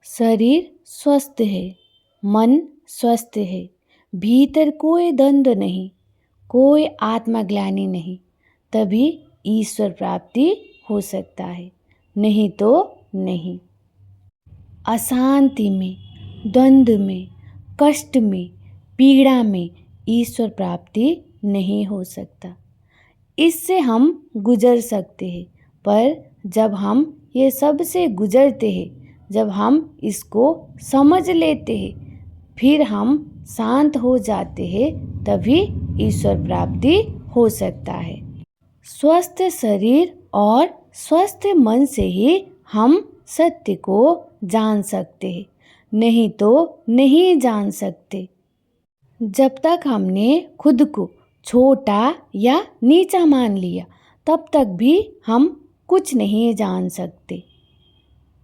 शरीर स्वस्थ है, मन स्वस्थ है, भीतर कोई द्वंद्व नहीं, कोई आत्मग्लानि नहीं, तभी ईश्वर प्राप्ति हो सकता है, नहीं तो नहीं। अशांति में, द्वंद्व में, कष्ट में, पीड़ा में ईश्वर प्राप्ति नहीं हो सकता। इससे हम गुजर सकते हैं, पर जब हम ये सब से गुजरते हैं, जब हम इसको समझ लेते हैं, फिर हम शांत हो जाते हैं, तभी ईश्वर प्राप्ति हो सकता है। स्वस्थ शरीर और स्वस्थ मन से ही हम सत्य को जान सकते हैं, नहीं तो नहीं जान सकते। जब तक हमने खुद को छोटा या नीचा मान लिया, तब तक भी हम कुछ नहीं जान सकते।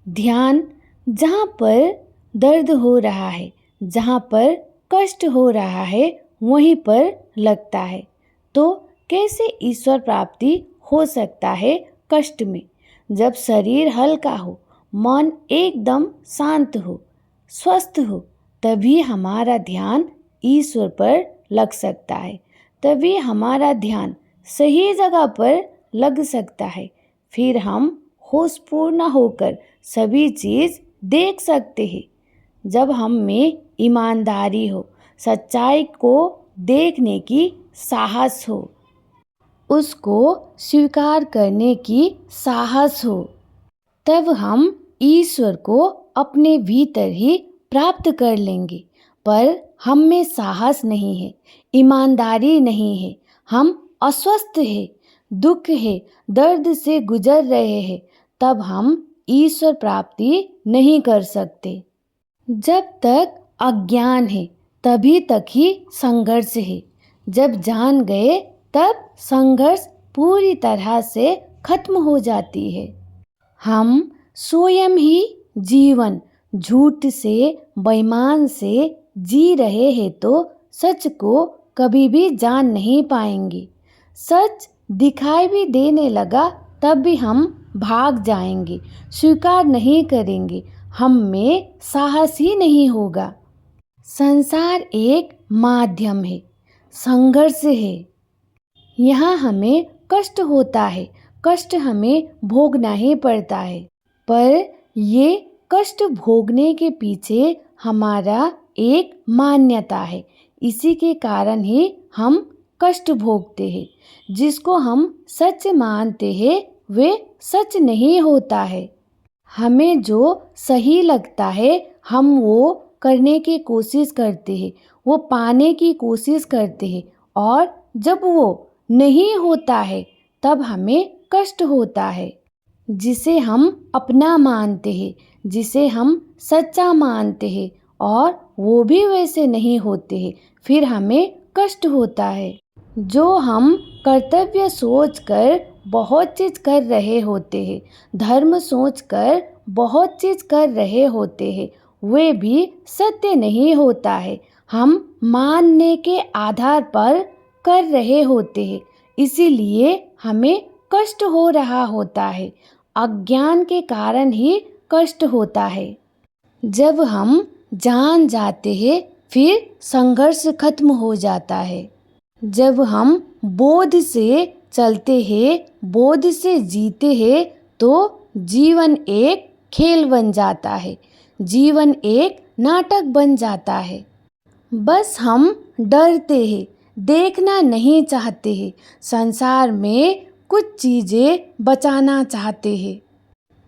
ध्यान जहाँ पर दर्द हो रहा है, जहाँ पर कष्ट हो रहा है, वहीं पर लगता है, तो कैसे ईश्वर प्राप्ति हो सकता है कष्ट में? जब शरीर हल्का हो, मन एकदम शांत हो, स्वस्थ हो, तभी हमारा ध्यान ईश्वर पर लग सकता है, तभी हमारा ध्यान सही जगह पर लग सकता है। फिर हम होशपूर्ण होकर सभी चीज़ देख सकते हैं। जब हम में ईमानदारी हो, सच्चाई को देखने की साहस हो, उसको स्वीकार करने की साहस हो, तब हम ईश्वर को अपने भीतर ही प्राप्त कर लेंगे। पर हम में साहस नहीं है, ईमानदारी नहीं है, हम अस्वस्थ हैं, दुख है, दर्द से गुजर रहे हैं, तब हम ईश्वर प्राप्ति नहीं कर सकते। जब तक अज्ञान है, तभी तक ही संघर्ष है। जब जान गए, तब संघर्ष पूरी तरह से खत्म हो जाती है। हम स्वयं ही जीवन झूठ से, बेईमान से जी रहे हैं, तो सच को कभी भी जान नहीं पाएंगे। सच दिखाई भी देने लगा, तब भी हम भाग जाएंगे, स्वीकार नहीं करेंगे, हम में साहस ही नहीं होगा। संसार एक माध्यम है, संघर्ष है। यहाँ हमें कष्ट होता है, कष्ट हमें भोगना ही पड़ता है, पर ये कष्ट भोगने के पीछे हमारा एक मान्यता है। इसी के कारण ही हम कष्ट भोगते हैं। जिसको हम सच मानते हैं, वे सच नहीं होता है। हमें जो सही लगता है, हम वो करने की कोशिश करते हैं, वो पाने की कोशिश करते हैं, और जब वो नहीं होता है, तब हमें कष्ट होता है। जिसे हम अपना मानते हैं, जिसे हम सच्चा मानते हैं, और वो भी वैसे नहीं होते हैं, फिर हमें कष्ट होता है। जो हम कर्तव्य सोचकर बहुत चीज़ कर रहे होते हैं, धर्म सोचकर बहुत चीज़ कर रहे होते हैं, वे भी सत्य नहीं होता है। हम मानने के आधार पर कर रहे होते हैं, इसीलिए हमें कष्ट हो रहा होता है। अज्ञान के कारण ही कष्ट होता है। जब हम जान जाते हैं, फिर संघर्ष खत्म हो जाता है। जब हम बोध से चलते हैं, बोध से जीते हैं, तो जीवन एक खेल बन जाता है, जीवन एक नाटक बन जाता है। बस हम डरते हैं, देखना नहीं चाहते हैं, संसार में कुछ चीज़ें बचाना चाहते हैं,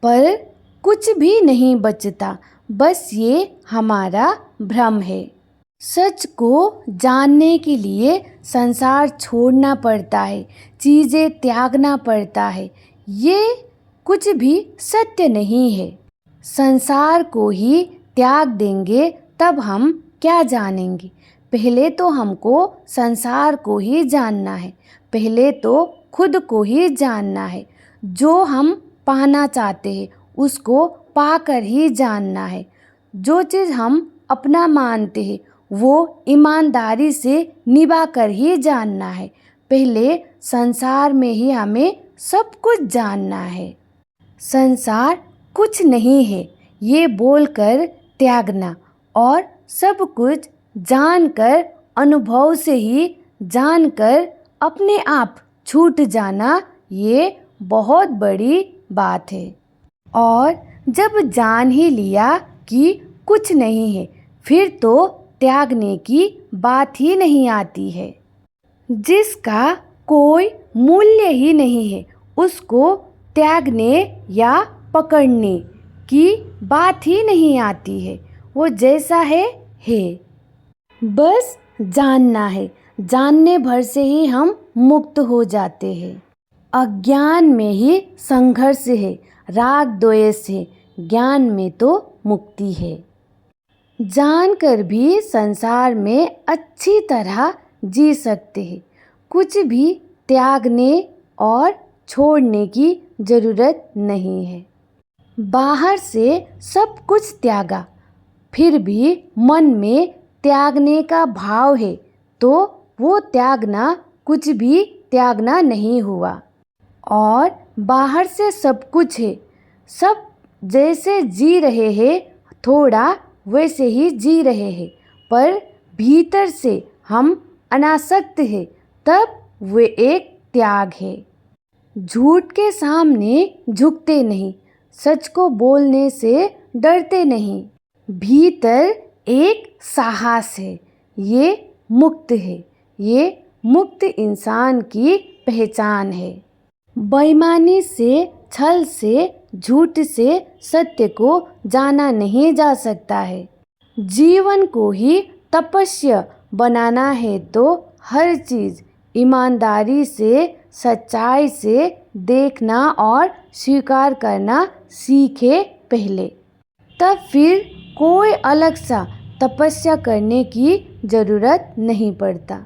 पर कुछ भी नहीं बचता, बस ये हमारा भ्रम है। सच को जानने के लिए संसार छोड़ना पड़ता है, चीज़ें त्यागना पड़ता है। ये कुछ भी सत्य नहीं है। संसार को ही त्याग देंगे, तब हम क्या जानेंगे? पहले तो हमको संसार को ही जानना है, पहले तो खुद को ही जानना है। जो हम पाना चाहते हैं, उसको पाकर ही जानना है। जो चीज़ हम अपना मानते हैं, वो ईमानदारी से निभा कर ही जानना है। पहले संसार में ही हमें सब कुछ जानना है। संसार कुछ नहीं है, ये बोलकर त्यागना और सब कुछ जानकर, अनुभव से ही जानकर अपने आप छूट जाना, ये बहुत बड़ी बात है। और जब जान ही लिया कि कुछ नहीं है, फिर तो त्यागने की बात ही नहीं आती है। जिसका कोई मूल्य ही नहीं है, उसको त्यागने या पकड़ने की बात ही नहीं आती है। वो जैसा है, बस जानना है। जानने भर से ही हम मुक्त हो जाते हैं। अज्ञान में ही संघर्ष है, राग द्वेष है, ज्ञान में तो मुक्ति है। जानकर भी संसार में अच्छी तरह जी सकते हैं। कुछ भी त्यागने और छोड़ने की ज़रूरत नहीं है। बाहर से सब कुछ त्यागा, फिर भी मन में त्यागने का भाव है, तो वो त्यागना कुछ भी त्यागना नहीं हुआ। और बाहर से सब कुछ है, सब जैसे जी रहे हैं, थोड़ा वैसे ही जी रहे हैं, पर भीतर से हम अनासक्त हैं, तब वे एक त्याग है। झूठ के सामने झुकते नहीं, सच को बोलने से डरते नहीं। भीतर एक साहस है, ये मुक्त है। ये मुक्त इंसान की पहचान है। बेईमानी से, छल से, झूठ से सत्य को जाना नहीं जा सकता है। जीवन को ही तपस्या बनाना है तो हर चीज़ ईमानदारी से, सच्चाई से देखना और स्वीकार करना सीखे पहले, तब फिर कोई अलग सा तपस्या करने की ज़रूरत नहीं पड़ता।